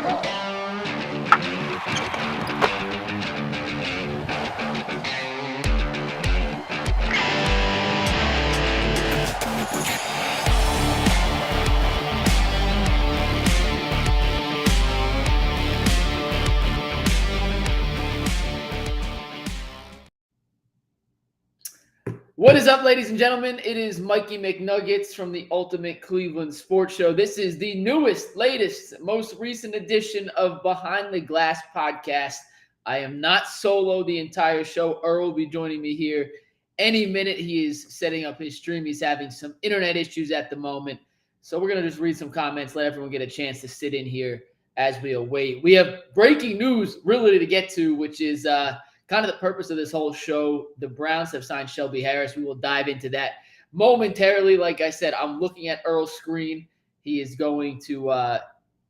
What is up, ladies and gentlemen? It is Mikey McNuggets from the Ultimate Cleveland Sports Show. This is the newest, latest, most recent edition of Behind the Glass podcast. I am not solo the entire show. Earl will be joining me here any minute. He is setting up his stream. He's having some internet issues at the moment. So we're going to just read some comments, let everyone get a chance to sit in here as we await. We have breaking news really to get to, which is kind of the purpose of this whole show. The Browns have signed Shelby Harris. We will dive into that momentarily. Like I said, I'm looking at Earl's screen. He is going to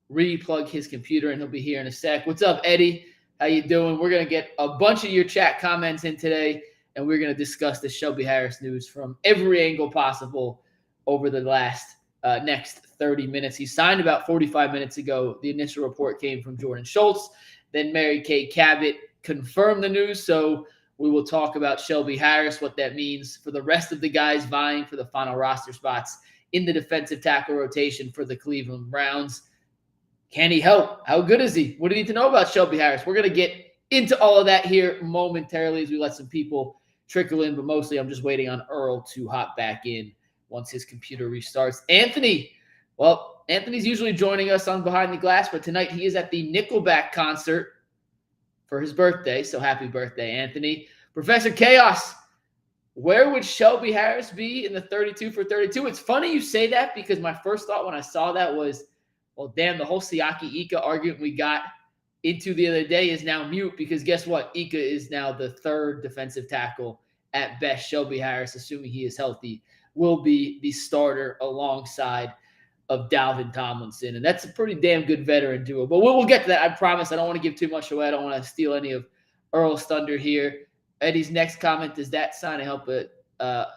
re-plug his computer, and he'll be here in a sec. What's up, Eddie? How you doing? We're going to get a bunch of your chat comments in today, and we're going to discuss the Shelby Harris news from every angle possible over the last next 30 minutes. He signed about 45 minutes ago. The initial report came from Jordan Schultz. Then Mary Kay Cabot confirm the news. So we will talk about Shelby Harris, what that means for the rest of the guys vying for the final roster spots in the defensive tackle rotation for the Cleveland Browns. Can he help? How good is he? What do you need to know about Shelby Harris? We're going to get into all of that here momentarily as we let some people trickle in, but mostly I'm just waiting on Earl to hop back in once his computer restarts. Anthony's usually joining us on Behind the Glass, but tonight he is at the Nickelback concert for his birthday. So happy birthday, Anthony. Professor Chaos, where would Shelby Harris be in the 32 for 32? It's funny you say that because my first thought when I saw that was, well, damn, the whole Siaki Ika argument we got into the other day is now mute because guess what? Ika is now the third defensive tackle at best. Shelby Harris, assuming he is healthy, will be the starter alongside of Dalvin Tomlinson, and that's a pretty damn good veteran duo. But we'll get to that. I promise. I don't want to give too much away. I don't want to steal any of Earl's thunder here. Eddie's next comment: does that sign help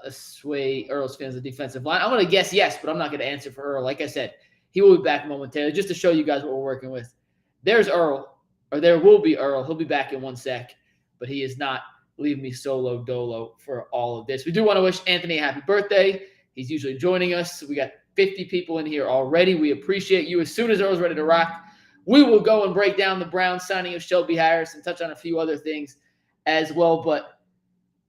sway Earl's fans of the defensive line? I'm going to guess yes, but I'm not going to answer for Earl. Like I said, he will be back momentarily. Just to show you guys what we're working with. There's Earl, or there will be Earl. He'll be back in 1 sec, but he is not leaving me solo dolo for all of this. We do want to wish Anthony a happy birthday. He's usually joining us. We got 50 people in here already. We appreciate you. As soon as Earl's ready to rock, we will go and break down the Browns signing of Shelby Harris and touch on a few other things as well. But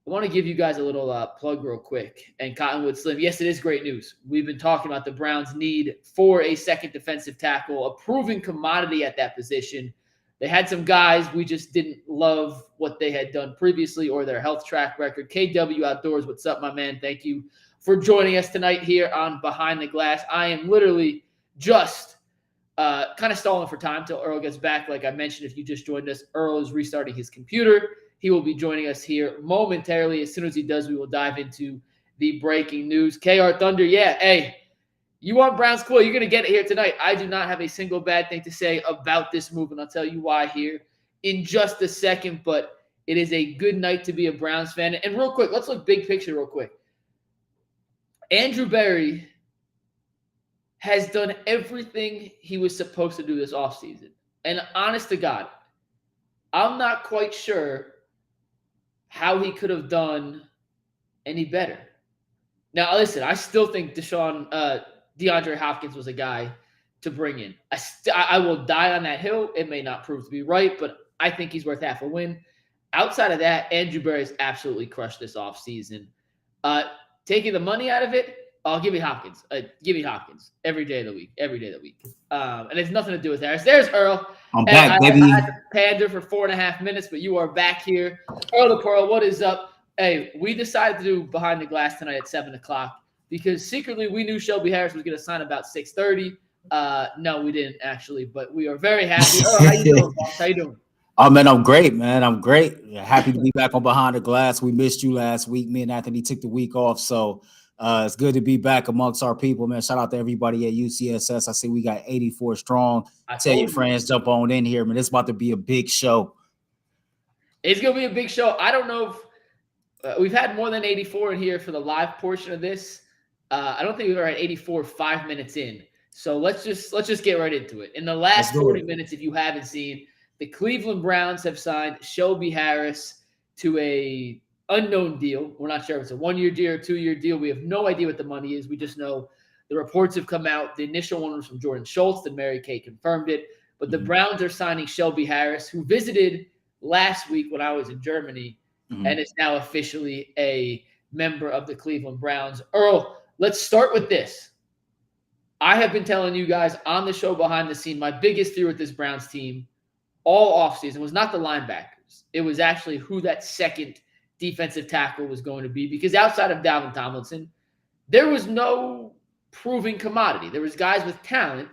I want to give you guys a little plug real quick. And Cottonwood Slim, yes, it is great news. We've been talking about the Browns' need for a second defensive tackle, a proven commodity at that position. They had some guys. We just didn't love what they had done previously or their health track record. KW Outdoors, what's up, my man? Thank you for joining us tonight here on Behind the Glass. I am literally just kind of stalling for time till Earl gets back. Like I mentioned, if you just joined us, Earl is restarting his computer. He will be joining us here momentarily. As soon as he does, we will dive into the breaking news. KR Thunder, yeah, hey, you want Browns cool? You're going to get it here tonight. I do not have a single bad thing to say about this move, and I'll tell you why here in just a second. But it is a good night to be a Browns fan. And real quick, let's look big picture real quick. Andrew Berry has done everything he was supposed to do this offseason. And honest to God, I'm not quite sure how he could have done any better. Now, listen, I still think DeAndre Hopkins was a guy to bring in. I will die on that hill. It may not prove to be right, but I think he's worth half a win. Outside of that, Andrew Berry's absolutely crushed this offseason. Taking the money out of it, I'll give me Hopkins. Give me Hopkins every day of the week. And it's nothing to do with Harris. There's Earl. I'm back, baby. I had to pander for 4.5 minutes, but you are back here. Earl the Pearl, what is up? Hey, we decided to do Behind the Glass tonight at 7 o'clock because secretly we knew Shelby Harris was going to sign about 6:30. No, we didn't actually, but we are very happy. Earl, how you doing, boss? How you doing? Oh, man, I'm great, man. I'm great. Happy to be back on Behind the Glass. We missed you last week. Me and Anthony took the week off, so it's good to be back amongst our people, man. Shout out to everybody at UCSS. I see we got 84 strong. Tell your friends, jump on in here, man. It's about to be a big show. It's going to be a big show. I don't know if we've had more than 84 in here for the live portion of this. I don't think we've ever had 84 5 minutes in. So let's just get right into it. In the last 40 minutes, if you haven't seen, the Cleveland Browns have signed Shelby Harris to a unknown deal. We're not sure if it's a 1-year deal or 2-year deal. We have no idea what the money is. We just know the reports have come out. The initial one was from Jordan Schultz. Then Mary Kay confirmed it. But the Browns are signing Shelby Harris, who visited last week when I was in Germany, and is now officially a member of the Cleveland Browns. Earl, let's start with this. I have been telling you guys on the show behind the scene, my biggest fear with this Browns team all offseason was not the linebackers. It was actually who that second defensive tackle was going to be, because outside of Dalvin Tomlinson, there was no proving commodity. There was guys with talent.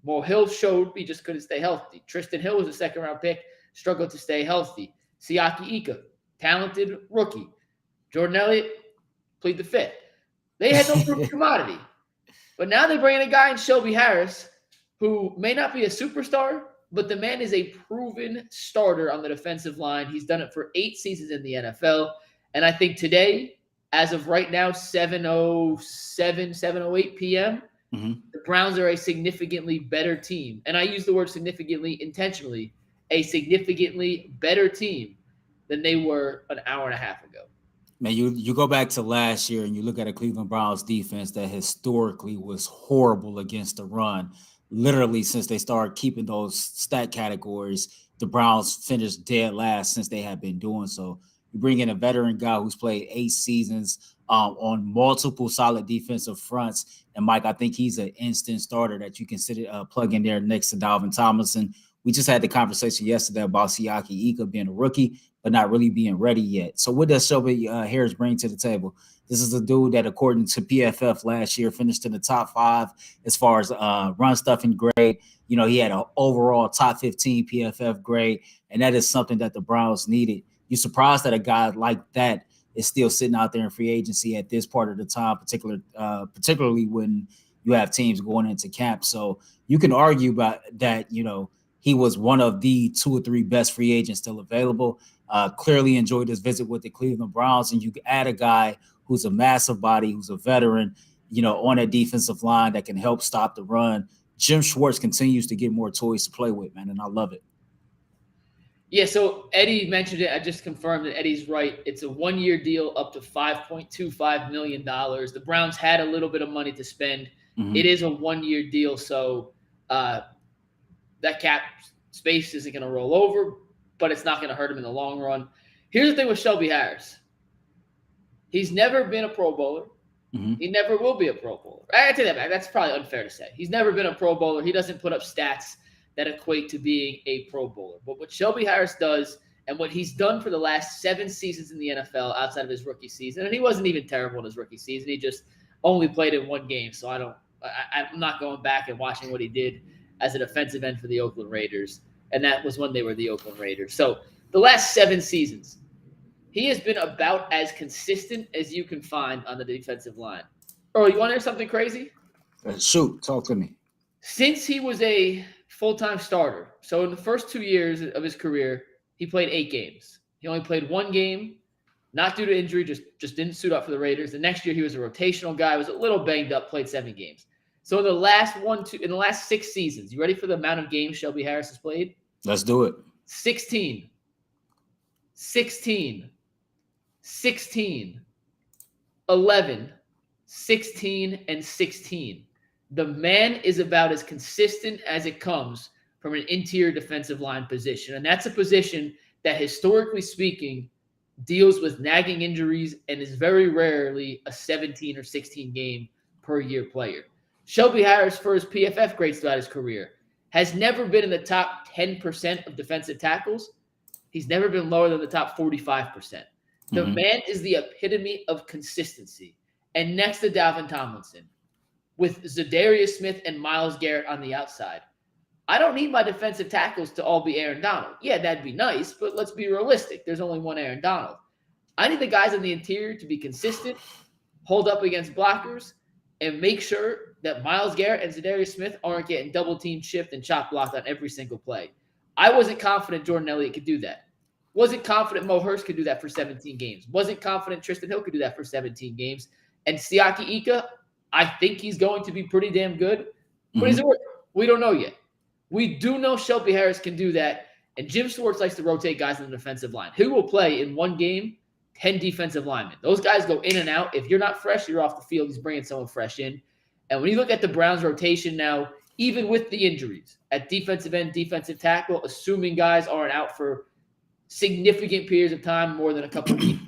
Well, Hill showed he just couldn't stay healthy. Tristan Hill was a second-round pick, struggled to stay healthy. Siaki, talented rookie. Jordan Elliott, plead the fifth. They had no proven commodity. But now they bring in a guy in Shelby Harris who may not be a superstar, but the man is a proven starter on the defensive line. He's done it for 8 seasons in the NFL. And I think today, as of right now, 7:07, 7:08 p.m., the Browns are a significantly better team. And I use the word significantly intentionally, a significantly better team than they were an hour and a half ago. Man, you go back to last year and you look at a Cleveland Browns defense that historically was horrible against the run. Literally, since they started keeping those stat categories, the Browns finished dead last since they have been doing so. You bring in a veteran guy who's played 8 seasons on multiple solid defensive fronts. And Mike, I think he's an instant starter that you consider plug in there next to Dalvin Tomlinson. We just had the conversation yesterday about Siaki being a rookie, but not really being ready yet. So what does Shelby Harris bring to the table? This is a dude that, according to PFF last year, finished in the top 5 as far as run stuffing grade. You know, he had an overall top 15 PFF grade, and that is something that the Browns needed. You're surprised that a guy like that is still sitting out there in free agency at this part of the time, particularly when you have teams going into camp. So you can argue about that, you know, he was one of the 2 or 3 best free agents still available. Clearly enjoyed his visit with the Cleveland Browns, and you add a guy who's a massive body, who's a veteran, you know, on that defensive line that can help stop the run. Jim Schwartz continues to get more toys to play with, man, and I love it. Yeah, so Eddie mentioned it. I just confirmed that Eddie's right. It's a 1-year deal up to $5.25 million. The Browns had a little bit of money to spend. It is a 1-year deal, so that cap space isn't going to roll over, but it's not going to hurt him in the long run. Here's the thing with Shelby Harris. He's never been a Pro Bowler. He never will be a Pro Bowler. I take that back. That's probably unfair to say. He's never been a Pro Bowler. He doesn't put up stats that equate to being a Pro Bowler. But what Shelby Harris does, and what he's done for the last 7 seasons in the NFL outside of his rookie season, and he wasn't even terrible in his rookie season. He just only played in 1 game, so I'm not going back and watching what he did as a defensive end for the Oakland Raiders, and that was when they were the Oakland Raiders. So the last 7 seasons, he has been about as consistent as you can find on the defensive line. Earl, you want to hear something crazy? Shoot, talk to me. Since he was a full-time starter, so in the first 2 years of his career, he played 8 games. He only played 1 game, not due to injury, just didn't suit up for the Raiders. The next year, he was a rotational guy, was a little banged up, played 7 games. So in the last 6 seasons, you ready for the amount of games Shelby Harris has played? Let's do it. 16, 11, 16, and 16. The man is about as consistent as it comes from an interior defensive line position. And that's a position that, historically speaking, deals with nagging injuries and is very rarely a 17 or 16 game per year player. Shelby Harris, for his PFF grades throughout his career, has never been in the top 10% of defensive tackles. He's never been lower than the top 45%. The man is the epitome of consistency. And next to Dalvin Tomlinson, with Zadarius Smith and Myles Garrett on the outside, I don't need my defensive tackles to all be Aaron Donald. Yeah, that'd be nice, but let's be realistic. There's only one Aaron Donald. I need the guys in the interior to be consistent, hold up against blockers, and make sure that Myles Garrett and Zadarius Smith aren't getting double-team shift and chop blocked on every single play. I wasn't confident Jordan Elliott could do that. Wasn't confident Mo Hurst could do that for 17 games. Wasn't confident Tristan Hill could do that for 17 games. And Siaki, I think he's going to be pretty damn good, But is it working? We don't know yet. We do know Shelby Harris can do that, and Jim Schwartz likes to rotate guys in the defensive line. Who will play in one game 10 defensive linemen? Those guys go in and out. If you're not fresh, you're off the field. He's bringing someone fresh in. And when you look at the Browns' rotation now, even with the injuries at defensive end, defensive tackle, assuming guys aren't out for significant periods of time, more than a couple of weeks,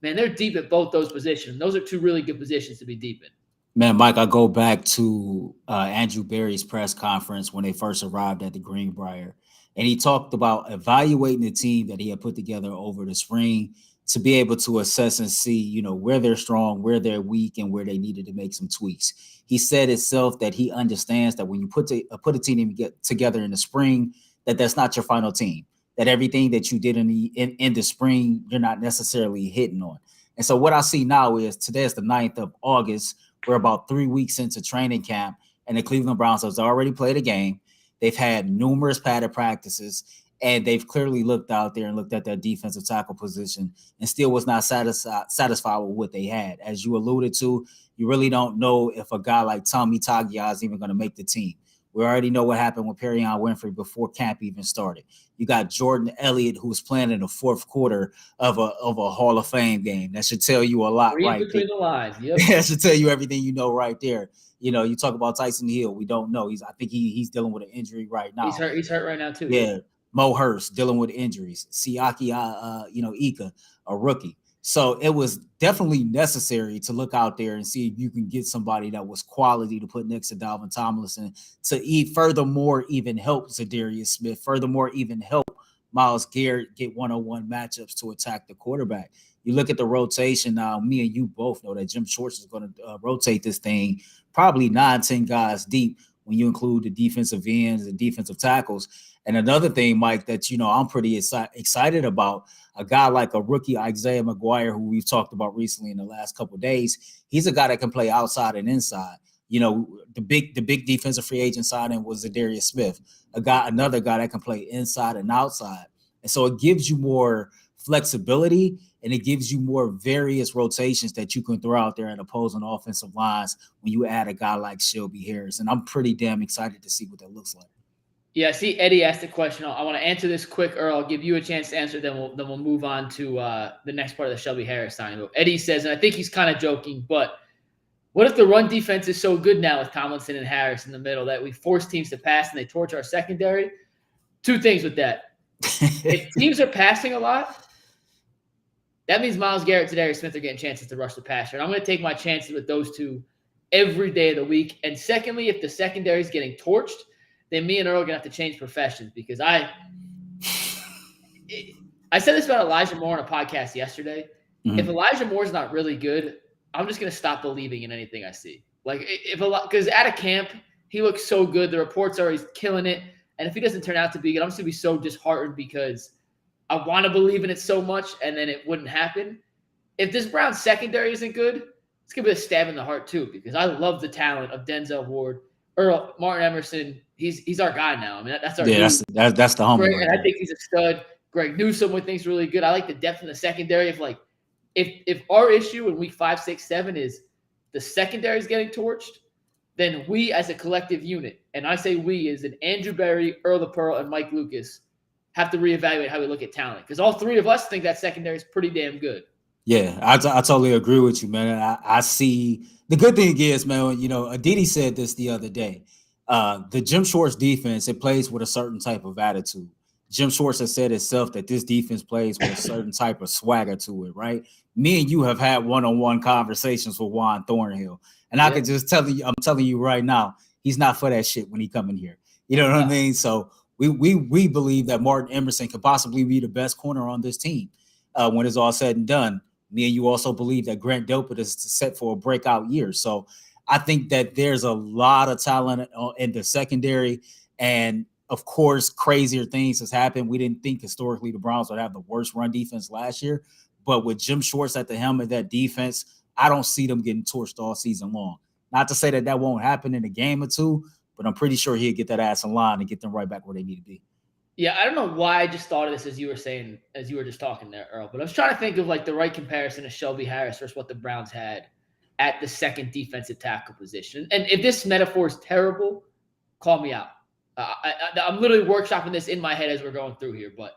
man, they're deep at both those positions. Those are two really good positions to be deep in. Man, Mike, I go back to Andrew Berry's press conference when they first arrived at the Greenbrier, and he talked about evaluating the team that he had put together over the spring to be able to assess and see, where they're strong, where they're weak, and where they needed to make some tweaks. He said itself that he understands that when you put a team together in the spring, that's not your final team. That everything that you did in the spring, you're not necessarily hitting on. And so what I see now is today is the 9th of August. We're about 3 weeks into training camp, and the Cleveland Browns have already played a game. They've had numerous padded practices, and they've clearly looked out there and looked at their defensive tackle position and still was not satisfied with what they had. As you alluded to, you really don't know if a guy like Tommy Tagia is even going to make the team. We already know what happened with Perion Winfrey before camp even started. You got Jordan Elliott, who was playing in the fourth quarter of a Hall of Fame game. That should tell you a lot, right? Between the lines, yep. That should tell you everything you know right there. You talk about Tyson Hill. We don't know. I think he's dealing with an injury right now. He's hurt right now too. Yeah, Mo Hurst dealing with injuries. Siaki, Ika, a rookie. So it was definitely necessary to look out there and see if you can get somebody that was quality to put next to Dalvin Tomlinson to furthermore even help Zadarius Smith, furthermore even help Myles Garrett get one-on-one matchups to attack the quarterback. You look at the rotation now, me and you both know that Jim Schwartz is going to rotate this thing probably 9-10 guys deep when you include the defensive ends and defensive tackles. And another thing, Mike, that, I'm pretty excited about, a guy like a rookie Isaiah McGuire, who we've talked about recently in the last couple of days. He's a guy that can play outside and inside. The big defensive free agent signing was Zadarius Smith, another guy that can play inside and outside. And so it gives you more flexibility, and it gives you more various rotations that you can throw out there at opposing offensive lines when you add a guy like Shelby Harris. And I'm pretty damn excited to see what that looks like. Yeah, see, Eddie asked the question. I want to answer this quick, Earl. I'll give you a chance to answer, then we'll move on to the next part of the Shelby Harris signing. But Eddie says, and I think he's kind of joking, but what if the run defense is so good now with Tomlinson and Harris in the middle that we force teams to pass and they torch our secondary? Two things with that. If teams are passing a lot, that means Myles Garrett and Zadarius Smith are getting chances to rush the passer. And I'm going to take my chances with those two every day of the week. And secondly, if the secondary is getting torched, then me and Earl are going to have to change professions, because I said this about Elijah Moore on a podcast yesterday. Mm-hmm. If Elijah Moore's not really good, I'm just going to stop believing in anything I see. Because at a camp, he looks so good. The reports are he's killing it. And if he doesn't turn out to be good, I'm just going to be so disheartened because I want to believe in it so much, and then it wouldn't happen. If this Browns secondary isn't good, it's going to be a stab in the heart too, because I love the talent of Denzel Ward, Earl, Martin Emerson. He's our guy now. I mean, that's our dude. That's the humble. And I think he's a stud. Greg Newsome, we think, is really good. I like the depth in the secondary. If our issue in week 5, 6, 7 is the secondary is getting torched, then we as a collective unit, and I say we as in Andrew Berry, Earl the Pearl, and Mike Lucas, have to reevaluate how we look at talent, because all three of us think that secondary is pretty damn good. Yeah, I totally agree with you, man. I see the good thing is, man, Aditi said this the other day. The Jim Schwartz defense, it plays with a certain type of attitude. Jim Schwartz has said itself that this defense plays with a certain type of swagger to it, right? Me and you have had one-on-one conversations with Juan Thornhill, and I can just tell you, I'm telling you right now, he's not for that shit when he come in here. You know what I mean? So we believe that Martin Emerson could possibly be the best corner on this team when it's all said and done. Me and you also believe that Grant Delpit is set for a breakout year. So I think that there's a lot of talent in the secondary, and of course, crazier things has happened. We didn't think historically the Browns would have the worst run defense last year, but with Jim Schwartz at the helm of that defense, I don't see them getting torched all season long. Not to say that won't happen in a game or two, but I'm pretty sure he'll get that ass in line and get them right back where they need to be. Yeah, I don't know why I just thought of this as you were just talking there, Earl, but I was trying to think of the right comparison to Shelby Harris versus what the Browns had at the second defensive tackle position. And if this metaphor is terrible, call me out. I'm literally workshopping this in my head as we're going through here. But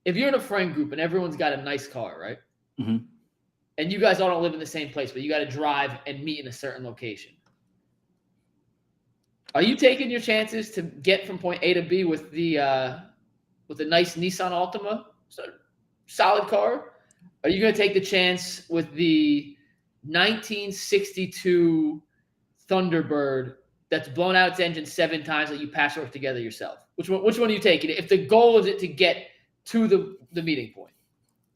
if you're in a friend group and everyone's got a nice car, right? Mm-hmm. And you guys all don't live in the same place, but you got to drive and meet in a certain location. Are you taking your chances to get from point A to B with the nice Nissan Altima, solid car? Are you going to take the chance with the 1962 Thunderbird that's blown out its engine 7 times that you patchwork together yourself? Which one are you taking? If the goal is it to get to the meeting point.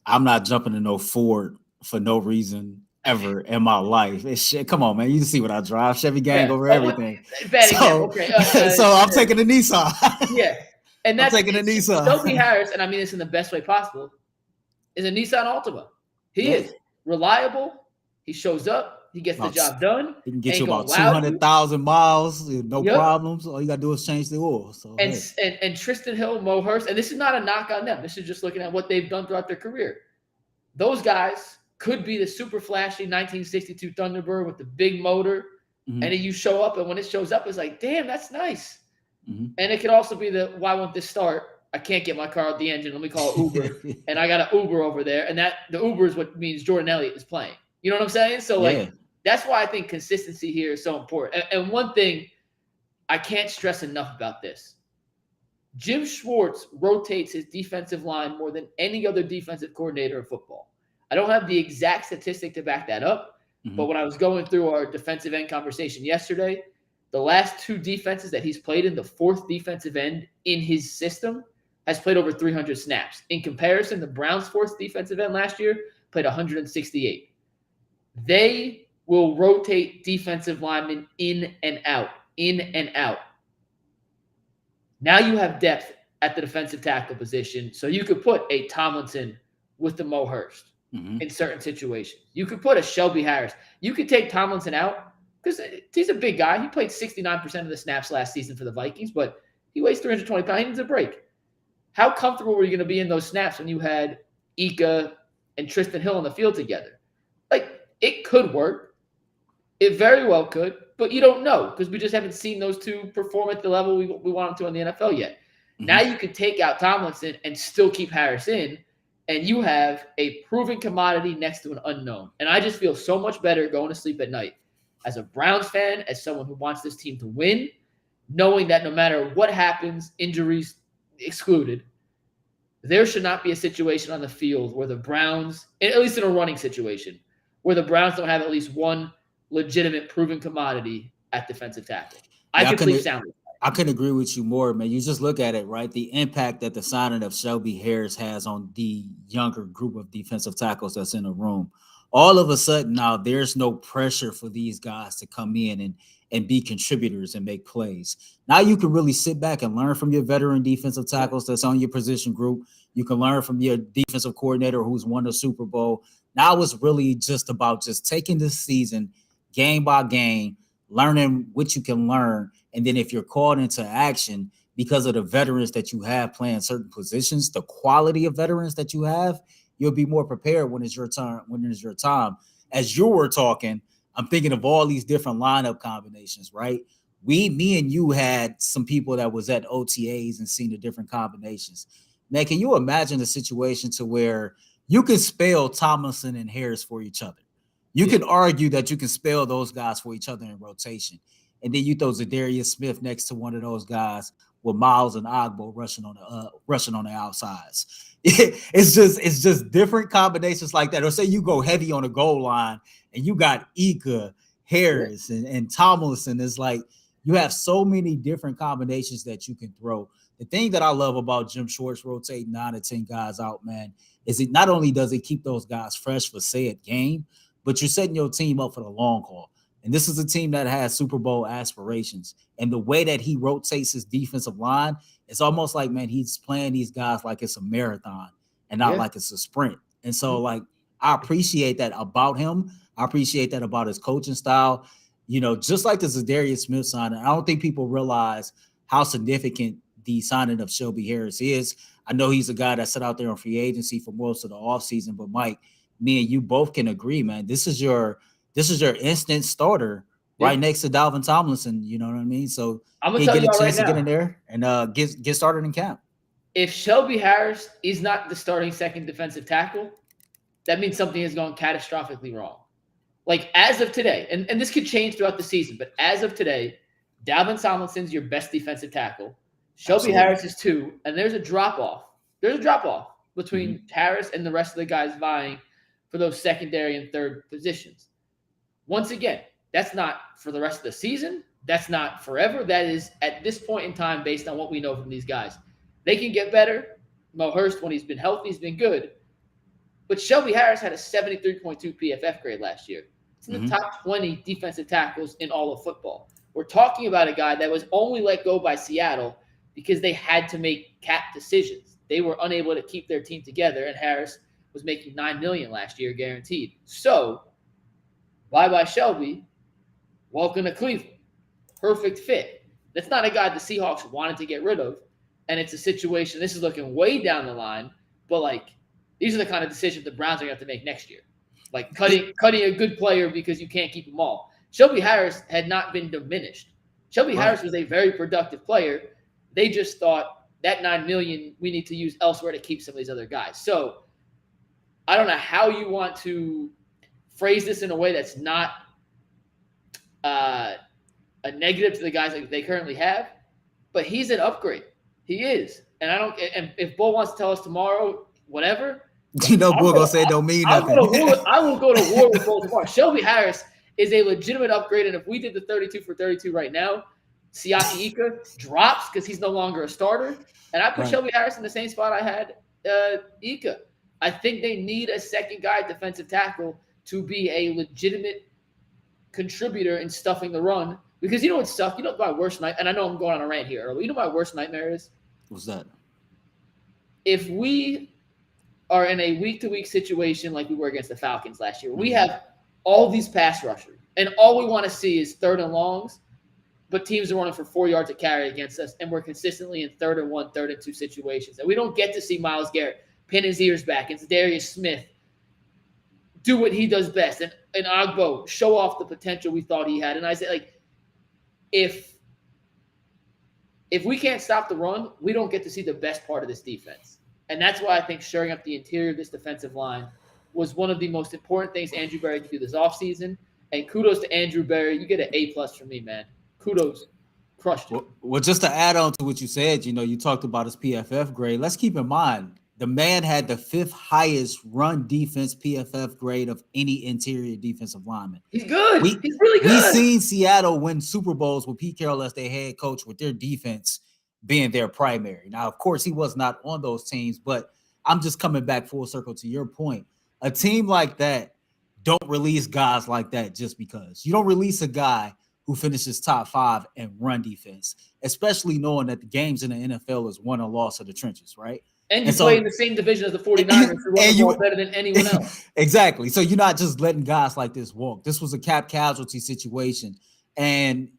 I'm not jumping to no Ford for no reason ever in my life. It's shit. Come on, man. You see what I drive. Chevy gang over everything. So I'm taking a Nissan. Yeah. And that's I'm taking a Nissan. Shelby Harris, and I mean this in the best way possible, is a Nissan Altima. He is reliable. He shows up. He gets the job done. He can get you about 200,000 miles, no problems. All you got to do is change the oil. So, and Tristan Hill, Mo Hurst, and this is not a knock on them. This is just looking at what they've done throughout their career. Those guys could be the super flashy 1962 Thunderbird with the big motor. Mm-hmm. And then you show up, and when it shows up, it's like, damn, that's nice. Mm-hmm. And it could also be why won't this start? I can't get my car out the engine. Let me call Uber. And I got an Uber over there. And the Uber is what means Jordan Elliott is playing. You know what I'm saying? So, that's why I think consistency here is so important. And one thing I can't stress enough about this. Jim Schwartz rotates his defensive line more than any other defensive coordinator in football. I don't have the exact statistic to back that up, but when I was going through our defensive end conversation yesterday, the last 2 defenses that he's played in, the 4th defensive end in his system has played over 300 snaps. In comparison, the Browns' 4th defensive end last year played 168. They will rotate defensive linemen in and out. Now you have depth at the defensive tackle position, so you could put a Tomlinson with the Mo Hurst in certain situations. You could put a Shelby Harris. You could take Tomlinson out because he's a big guy. He played 69% of the snaps last season for the Vikings, but he weighs 320 pounds. He needs a break. How comfortable were you going to be in those snaps when you had Ika and Tristan Hill on the field together? Like, it could work. It very well could, but you don't know because we just haven't seen those 2 perform at the level we want them to in the NFL yet. Mm-hmm. Now you could take out Tomlinson and still keep Harris in, and you have a proven commodity next to an unknown. And I just feel so much better going to sleep at night as a Browns fan, as someone who wants this team to win, knowing that no matter what happens, injuries excluded, there should not be a situation on the field where the Browns, at least in a running situation, where the Browns don't have at least one legitimate proven commodity at defensive tackle. I couldn't agree with you more, man. You just look at it, right? The impact that the signing of Shelby Harris has on the younger group of defensive tackles that's in the room. All of a sudden now there's no pressure for these guys to come in and be contributors and make plays. Now you can really sit back and learn from your veteran defensive tackles that's on your position group. You can learn from your defensive coordinator who's won the Super Bowl. Now it's really just about just taking this season game by game, learning what you can learn. And then if you're called into action because of the veterans that you have playing certain positions, the quality of veterans that you have, you'll be more prepared when it's your turn, when it's your time. As you were talking, I'm thinking of all these different lineup combinations, right? Me and you had some people that was at OTAs and seen the different combinations. Now, can you imagine a situation to where you can spell Tomlinson and Harris for each other? You can argue that you can spell those guys for each other in rotation. And then you throw Zadarius Smith next to one of those guys with Miles and Ogbo rushing on the outsides. It's just different combinations like that. Or say you go heavy on the goal line and you got Ika, Harris, and Tomlinson. It's like you have so many different combinations that you can throw. The thing that I love about Jim Schwartz rotating 9 to 10 guys out, man, is it not only does it keep those guys fresh for said game, but you're setting your team up for the long haul. And this is a team that has Super Bowl aspirations. And the way that he rotates his defensive line, it's almost like, man, he's playing these guys like it's a marathon and not like it's a sprint. And so, like, I appreciate that about him. I appreciate that about his coaching style. You know, just like the Zadarius Smith signing, I don't think people realize how significant the signing of Shelby Harris is. I know he's a guy that sat out there on free agency for most of the offseason, but Mike, me and you both can agree, man, this is your this is your instant starter right next to Dalvin Tomlinson. You know what I mean? So I'm gonna he tell get you a chance right to now, get in there and get started in camp. if Shelby Harris is not the starting second defensive tackle, that means something has gone catastrophically wrong. Like as of today, and this could change throughout the season, but as of today, Dalvin Tomlinson's your best defensive tackle. Shelby Harris is 2, and there's a drop-off. There's a drop-off between Harris and the rest of the guys vying for those secondary and third positions. Once again, that's not for the rest of the season. That's not forever. That is at this point in time based on what we know from these guys. They can get better. Mo Hurst, when he's been healthy, has been good. But Shelby Harris had a 73.2 PFF grade last year. It's in the top 20 defensive tackles in all of football. We're talking about a guy that was only let go by Seattle because they had to make cap decisions. They were unable to keep their team together, and Harris was making $9 million last year guaranteed. So, bye-bye Shelby. Welcome to Cleveland. Perfect fit. That's not a guy the Seahawks wanted to get rid of, and it's a situation, this is looking way down the line, but like these are the kind of decisions the Browns are going to have to make next year. Like cutting a good player because you can't keep them all. Shelby Harris had not been diminished. Shelby Harris was a very productive player. They just thought that $9 million we need to use elsewhere to keep some of these other guys. So I don't know how you want to phrase this in a way that's not a negative to the guys that they currently have, but he's an upgrade. He is. And and if Bull wants to tell us tomorrow, whatever, Bull gonna say don't mean nothing. I will go to war with Bull tomorrow. Shelby Harris is a legitimate upgrade, and if we did the 32 for 32 right now, Siaki drops because he's no longer a starter, and I put Shelby Harris in the same spot I had Ika. I think they need a second guy at defensive tackle to be a legitimate contributor in stuffing the run. Because you know what sucks? You know what my worst night, and I know I'm going on a rant here early. You know what my worst nightmare is? What's that? If we are in a week-to-week situation like we were against the Falcons last year, we have all these pass rushers, and all we want to see is 3rd and longs, but teams are running for 4 yards to carry against us, and we're consistently in 3rd and 1, 3rd and 2 situations. And we don't get to see Myles Garrett pin his ears back and Darius Smith do what he does best, and Ogbo show off the potential we thought he had. And I say, like, if we can't stop the run, we don't get to see the best part of this defense. And that's why I think shoring up the interior of this defensive line was one of the most important things Andrew Berry could do this offseason. And kudos to Andrew Berry. You get an A+ from me, man. Kudos. Crushed it. Well, just to add on to what you said, you talked about his PFF grade. Let's keep in mind, the man had the 5th highest run defense PFF grade of any interior defensive lineman. He's good. He's really good. We've seen Seattle win Super Bowls with Pete Carroll as their head coach, with their defense being their primary. Now, of course, he was not on those teams, but I'm just coming back full circle to your point. A team like that don't release guys like that just because. You don't release a guy who finishes top 5 in run defense, especially knowing that the games in the NFL is won or loss of the trenches, right? And you play in the same division as the 49ers, who run the ball better than anyone else. Exactly. So you're not just letting guys like this walk. This was a cap casualty situation. And,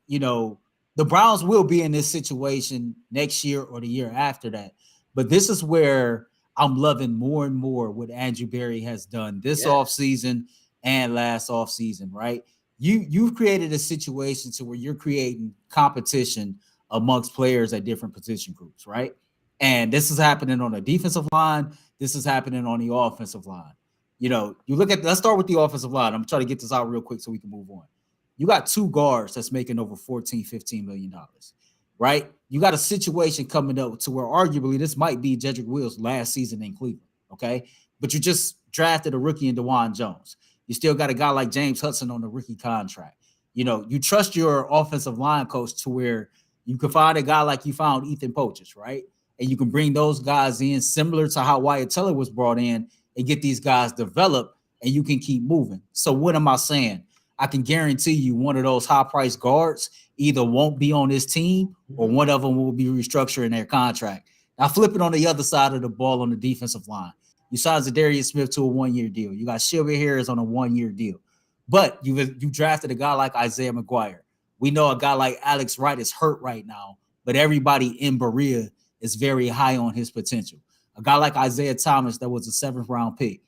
the Browns will be in this situation next year or the year after that. But this is where I'm loving more and more what Andrew Berry has done this offseason and last offseason, right? You've created a situation to where you're creating competition amongst players at different position groups, right? And this is happening on the defensive line. This is happening on the offensive line. You look at, let's start with the offensive line. I'm trying to get this out real quick so we can move on. You got 2 guards that's making over $14-15 million, right? You got a situation coming up to where arguably this might be Jedrick Will's last season in Cleveland, okay? But you just drafted a rookie in DeJuan Jones. You still got a guy like James Hudson on the rookie contract. You trust your offensive line coach to where you can find a guy like you found Ethan Poaches, right? And you can bring those guys in similar to how Wyatt Teller was brought in and get these guys developed, and you can keep moving. So what am I saying? I can guarantee you one of those high-priced guards either won't be on this team or one of them will be restructuring their contract. Now, flip it on the other side of the ball on the defensive line. You signed Zadarius Smith to a 1-year deal. You got Shelby Harris on a 1-year deal. But you drafted a guy like Isaiah McGuire. We know a guy like Alex Wright is hurt right now, but everybody in Berea is very high on his potential. A guy like Isaiah Thomas that was a 7th-round pick.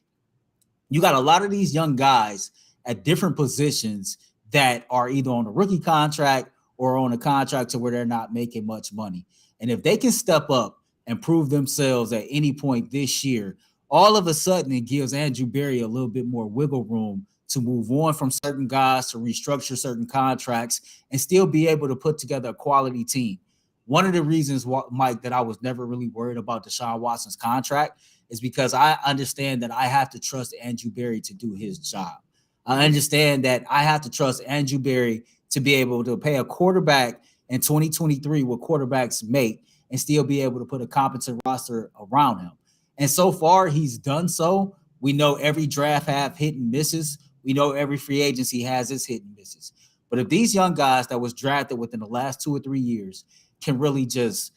You got a lot of these young guys at different positions that are either on a rookie contract or on a contract to where they're not making much money. And if they can step up and prove themselves at any point this year, all of a sudden it gives Andrew Berry a little bit more wiggle room to move on from certain guys, to restructure certain contracts, and still be able to put together a quality team. One of the reasons, Mike, that I was never really worried about Deshaun Watson's contract is because I understand that I have to trust Andrew Berry to do his job. I understand that I have to trust Andrew Berry to be able to pay a quarterback in 2023 what quarterbacks make and still be able to put a competent roster around him. And so far, he's done so. We know every draft have hit and misses. We know every free agency has its hit and misses. But if these young guys that was drafted within the last 2 or 3 years can really just,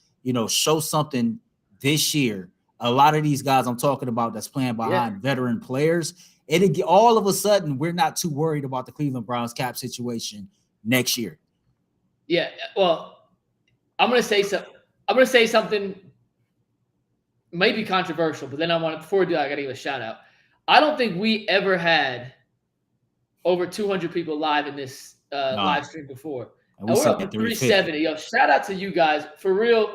show something this year, a lot of these guys I'm talking about that's playing behind veteran players, all of a sudden we're not too worried about the Cleveland Browns cap situation next year. Yeah, well, I'm going to say something maybe controversial, but then before we do that, I got to give a shout out. I don't think we ever had over 200 people live in this live stream before. And we're up to 370. Yo, shout out to you guys. For real,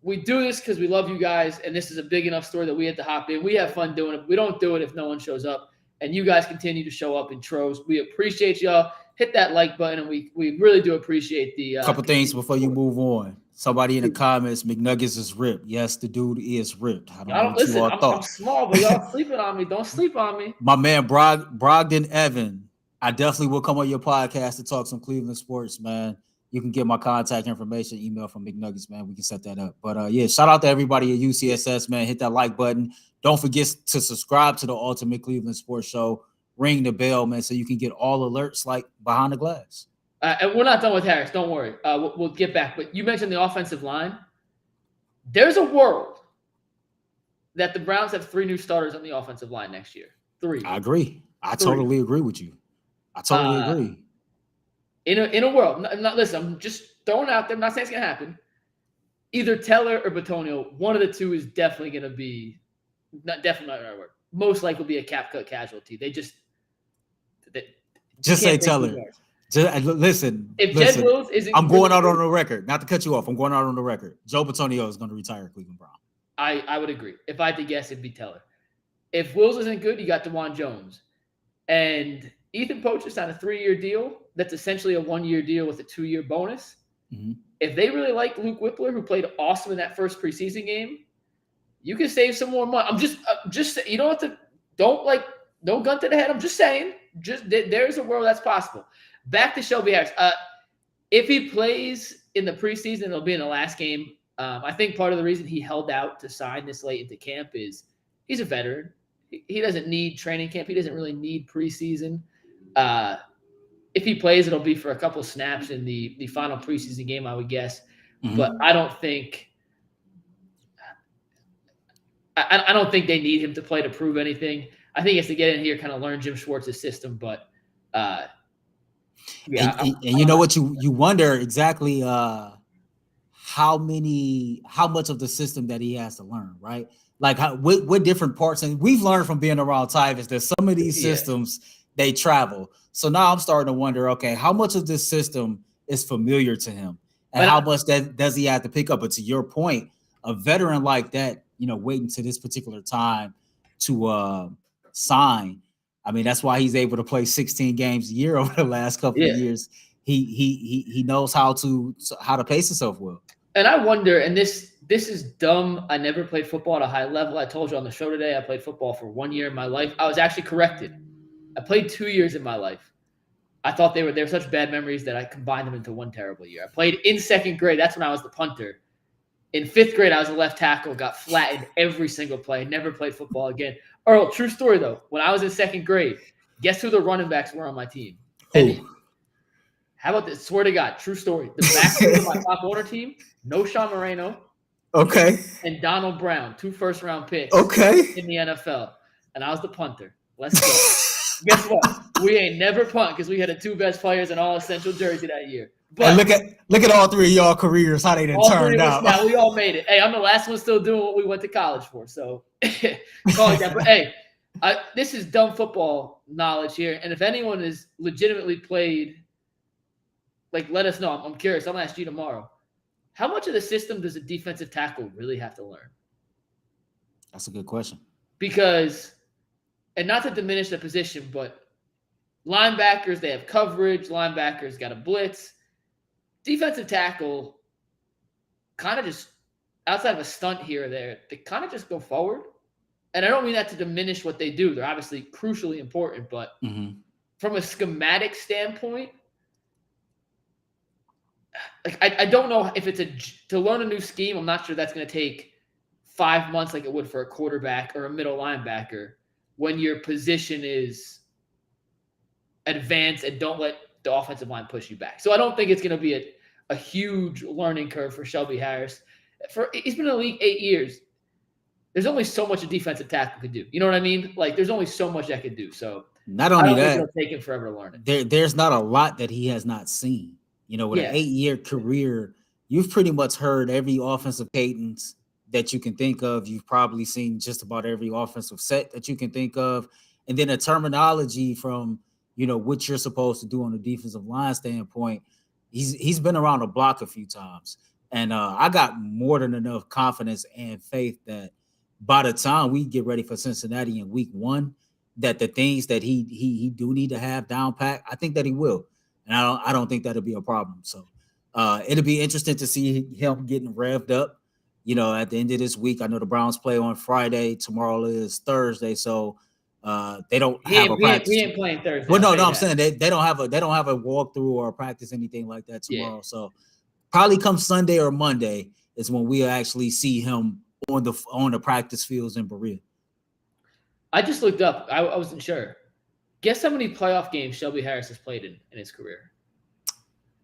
we do this because we love you guys, and this is a big enough story that we had to hop in. We have fun doing it. We don't do it if no one shows up, and you guys continue to show up in troves. We appreciate y'all. Hit that like button, and we really do appreciate the couple things before you move on. Somebody in the comments, McNuggets is ripped. Yes, the dude is ripped. I don't know what you all thought. I'm small, but y'all sleeping on me. Don't sleep on me. My man Brogdon Evan, I definitely will come on your podcast to talk some Cleveland sports, man. You can get my contact information, email from McNuggets, man. We can set that up. But shout out to everybody at UCSS, man. Hit that like button. Don't forget to subscribe to the Ultimate Cleveland Sports Show. Ring the bell, man, so you can get all alerts like behind the glass. And we're not done with Harris. Don't worry. We'll get back. But you mentioned the offensive line. There's a world that the Browns have 3 new starters on the offensive line next year. 3. I agree. I totally agree with you. I totally agree. In a world, listen, I'm just throwing it out there. I'm not saying it's going to happen. Either Teller or Bitonio, one of the two is definitely going to be definitely not the right word. Most likely be a cap cut casualty. Just say Teller. Listen. Jed Wills isn't, I'm going out on the record. Not to cut you off. I'm going out on the record. Joe Bitonio is going to retire Cleveland Brown. I would agree. If I had to guess, it'd be Teller. If Wills isn't good, you got DeJuan Jones. And Ethan Poach is on a 3-year deal. That's essentially a 1-year deal with a 2-year bonus. Mm-hmm. If they really like Luke Whippler, who played awesome in that first preseason game, you can save some more money. I'm just you don't have to, don't gun to the head. I'm just saying, there's a world that's possible. Back to Shelby Harris. If he plays in the preseason, it'll be in the last game. I think part of the reason he held out to sign this late into camp is he's a veteran. He doesn't need training camp. He doesn't really need preseason. If he plays, it'll be for a couple snaps in the final preseason game, I would guess. Mm-hmm. But I don't think they need him to play to prove anything. I think he has to get in here, kind of learn Jim Schwartz's system. But and you know what, you wonder exactly how much of the system that he has to learn, right? Like what different parts, and we've learned from being around Tyvus that some of these systems they travel. So now I'm starting to wonder, okay, how much of this system is familiar to him, and how much that does he have to pick up? But to your point, a veteran like that, waiting to this particular time to sign. I mean, that's why he's able to play 16 games a year over the last couple of years. He knows how to pace himself well. And I wonder, and this is dumb. I never played football at a high level. I told you on the show today, I played football for 1 year in my life. I was actually corrected. I played 2 years in my life. I thought they were such bad memories that I combined them into one terrible year. I played in 2nd grade. That's when I was the punter. In 5th grade, I was a left tackle, got flattened every single play, never played football again. Earl, true story, though. When I was in 2nd grade, guess who the running backs were on my team? How about this? Swear to God, true story. The backs of my top order team, no Sean Moreno. Okay. And Donald Brown, 2 first-round picks. Okay. In the NFL. And I was the punter. Let's go. Guess what? We ain't never punt because we had the 2 best players in all essential jersey that year. But and look at all 3 of y'all careers, how they done turned out. Now we all made it. Hey, I'm the last one still doing what we went to college for. So call it that. But hey, This is dumb football knowledge here, and if anyone has legitimately played, like, let us know. I'm curious. I'm gonna ask you tomorrow. How much of the system does a defensive tackle really have to learn? That's a good question. Because, and not to diminish the position, but linebackers, they have coverage. Linebackers got a blitz. Defensive tackle, kind of just outside of a stunt here or there, they kind of just go forward. And I don't mean that to diminish what they do. They're obviously crucially important, but from a schematic standpoint, like I don't know if it's to learn a new scheme. I'm not sure that's going to take 5 months like it would for a quarterback or a middle linebacker when your position is advanced and don't let the offensive line push you back. So I don't think it's going to be a huge learning curve for Shelby Harris. He's been in the league 8 years. There's only so much a defensive tackle could do. You know what I mean? Like, there's only so much that could do. So not only that, it'll take him forever to learn it. There's not a lot that he has not seen. You know, with an 8-year career, you've pretty much heard every offensive cadence that you can think of. You've probably seen just about every offensive set that you can think of. And then a terminology from, you know, what you're supposed to do on the defensive line standpoint. He's been around the block a few times. And I got more than enough confidence and faith that by the time we get ready for Cincinnati in week 1, that the things that he do need to have down pat, I think that he will. And I don't think that'll be a problem. So it'll be interesting to see him getting revved up, you know, at the end of this week. I know the Browns play on Friday. Tomorrow is Thursday. So they don't have a practice. We ain't playing Thursday. Well, no, I'm saying they don't have a walkthrough or a practice, anything like that tomorrow. Yeah. So probably come Sunday or Monday is when we'll actually see him on the practice fields in Berea. I just looked up. I wasn't sure. Guess how many playoff games Shelby Harris has played in his career?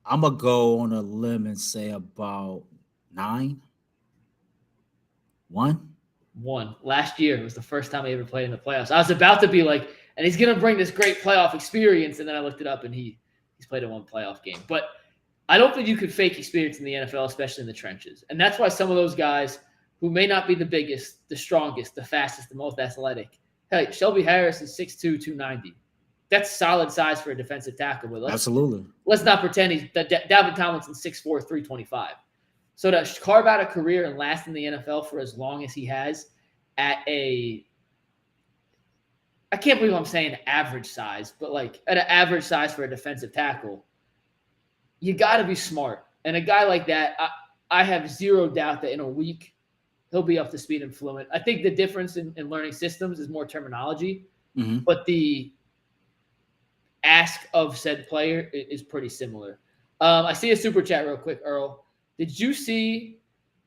I'm going to go on a limb and say about 9. 1? 1. Last year was the first time he ever played in the playoffs. I was about to be like, and he's going to bring this great playoff experience, and then I looked it up, and he's played in 1 playoff game. But I don't think you could fake experience in the NFL, especially in the trenches. And that's why some of those guys who may not be the biggest, the strongest, the fastest, the most athletic. Hey, Shelby Harris is 6'2", 290. That's solid size for a defensive tackle. But let's not pretend Dalvin Tomlinson 6'4", 325. So to carve out a career and last in the NFL for as long as he has at I can't believe I'm saying average size, but like at an average size for a defensive tackle, you got to be smart. And a guy like that, I have zero doubt that in a week he'll be up to speed and fluent. I think the difference in learning systems is more terminology, but the ask of said player is pretty similar. I see a super chat real quick, Earl. Did you see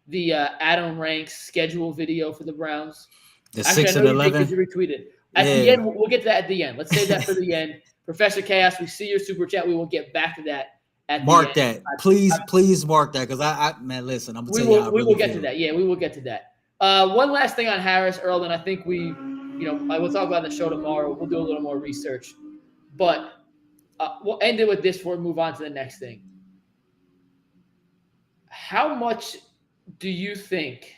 the Adam Ranks schedule video for the Browns? The 6 and 11? You retweeted. At the end, we'll get to that at the end. Let's save that for the end. Professor Chaos, we see your super chat. We will get back to that at mark the end. That. Please mark that, because man, listen, I'm going to tell you how we will get to that. Yeah, we will get to that. One last thing on Harris, Earl, and I think we'll talk about the show tomorrow. We'll do a little more research. But we'll end it with this before we move on to the next thing. How much do you think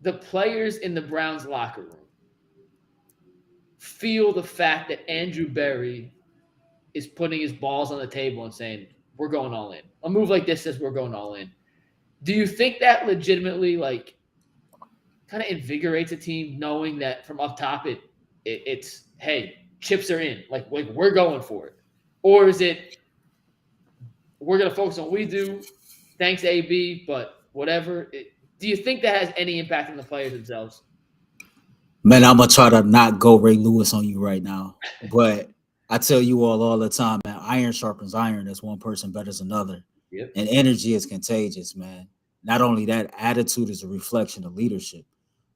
the players in the Browns locker room feel the fact that Andrew Berry is putting his balls on the table and saying, we're going all in? A move like this says we're going all in. Do you think that legitimately kind of invigorates a team knowing that from up top it's hey, chips are in, like we're going for it? Or is it we're going to focus on what we do, thanks AB, but whatever? Do you think that has any impact on the players themselves? Man, I'm going to try to not go Ray Lewis on you right now, but I tell you all the time, man, iron sharpens iron. As one person betters another. Yep. And energy is contagious, man. Not only that, attitude is a reflection of leadership.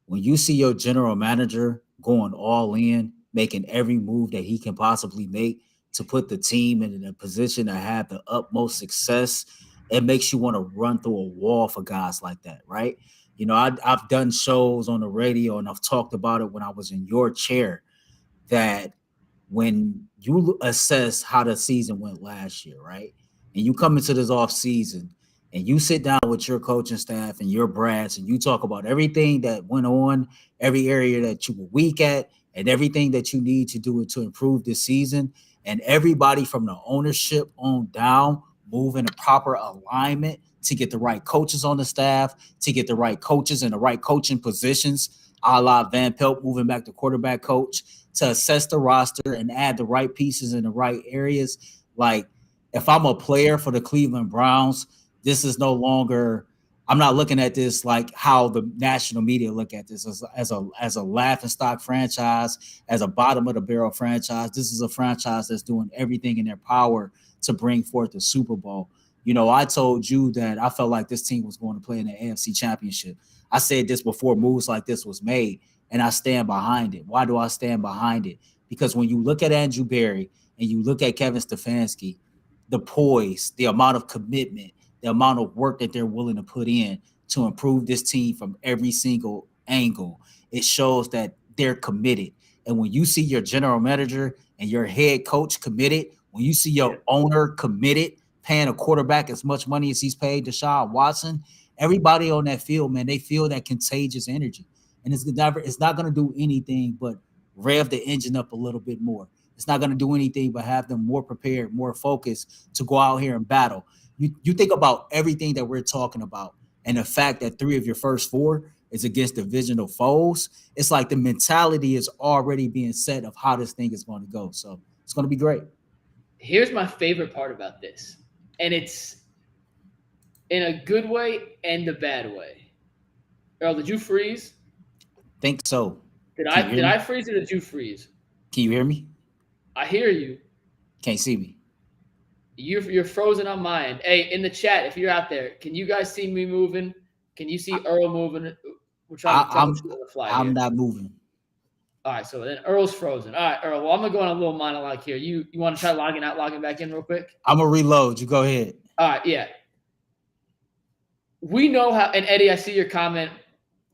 When you see your general manager going all in, making every move that he can possibly make to put the team in a position to have the utmost success, it makes you want to run through a wall for guys like that, right? You know, I've done shows on the radio, and I've talked about it when I was in your chair, that when you assess how the season went last year, right, and you come into this off season and you sit down with your coaching staff and your brass and you talk about everything that went on, every area that you were weak at, and everything that you need to do to improve this season, and everybody from the ownership on down move in a proper alignment to get the right coaches on the staff, to get the right coaches in the right coaching positions, a la Van Pelt moving back to quarterback coach, to assess the roster and add the right pieces in the right areas. Like, if I'm a player for the Cleveland Browns, this is no longer, I'm not looking at this like how the national media look at this as a laughing stock franchise, as a bottom of the barrel franchise. This is a franchise that's doing everything in their power to bring forth the Super Bowl. You know, I told you that I felt like this team was going to play in the AFC Championship. I said this before moves like this was made, and I stand behind it. Why do I stand behind it? Because when you look at Andrew Berry and you look at Kevin Stefanski, the poise, the amount of commitment, the amount of work that they're willing to put in to improve this team from every single angle, it shows that they're committed. And when you see your general manager and your head coach committed, when you see your owner committed, paying a quarterback as much money as he's paid Deshaun Watson, everybody on that field, man, they feel that contagious energy. And it's not going to do anything but rev the engine up a little bit more. It's not going to do anything but have them more prepared, more focused to go out here and battle. You think about everything that we're talking about and the fact that 3 of your first 4 is against divisional foes. It's like the mentality is already being set of how this thing is going to go. So it's going to be great. Here's my favorite part about this, and it's in a good way and a bad way. Earl, did you freeze? Think so. Did I freeze or did you freeze? Can you hear me? I hear you. Can't see me. You're frozen on my end. Hey, in the chat, if you're out there, can you guys see me moving? Can you see Earl moving? We're trying to on the fly. I'm not moving. All right, so then Earl's frozen. All right, Earl. Well, I'm gonna go on a little monologue here. You want to try logging back in real quick? I'm gonna reload. You go ahead. All right, yeah. We know how. And Eddie, I see your comment.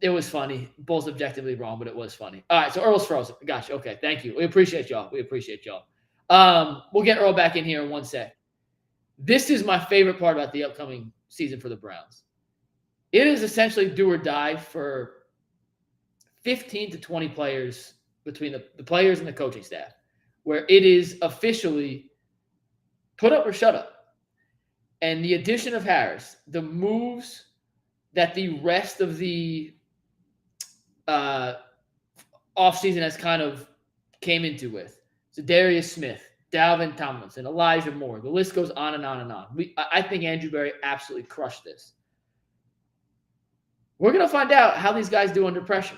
It was funny. Both objectively wrong, but it was funny. All right, so Earl's frozen. Gotcha. Okay, thank you. We appreciate y'all. We'll get Earl back in here in 1 sec. This is my favorite part about the upcoming season for the Browns. It is essentially do or die for 15 to 20 players between the players and the coaching staff, where it is officially put up or shut up. And the addition of Harris, the moves that the rest of the offseason has kind of came into with. So Darius Smith, Dalvin Tomlinson, Elijah Moore. The list goes on and on and on. I think Andrew Berry absolutely crushed this. We're going to find out how these guys do under pressure.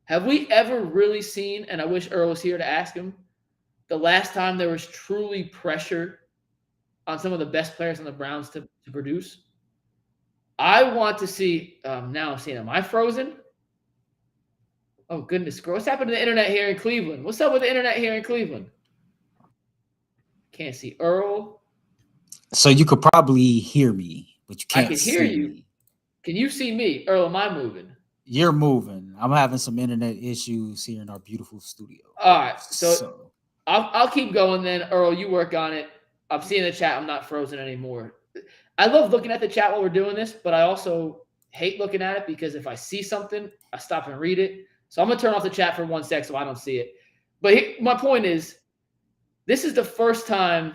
Have we ever really seen, and I wish Earl was here to ask him, the last time there was truly pressure on some of the best players on the Browns to produce? I want to see, now I'm seeing, am I frozen? Oh, goodness. What's happened to the internet here in Cleveland? What's up with the internet here in Cleveland? Can't see Earl. So you could probably hear me, but you can't see me. I can hear you. Can you see me? Earl, am I moving? You're moving. I'm having some internet issues here in our beautiful studio. All right. So I'll keep going then. Earl, you work on it. I'm seeing the chat. I'm not frozen anymore. I love looking at the chat while we're doing this, but I also hate looking at it because if I see something, I stop and read it. So I'm going to turn off the chat for 1 sec so I don't see it. But my point is, this is the first time,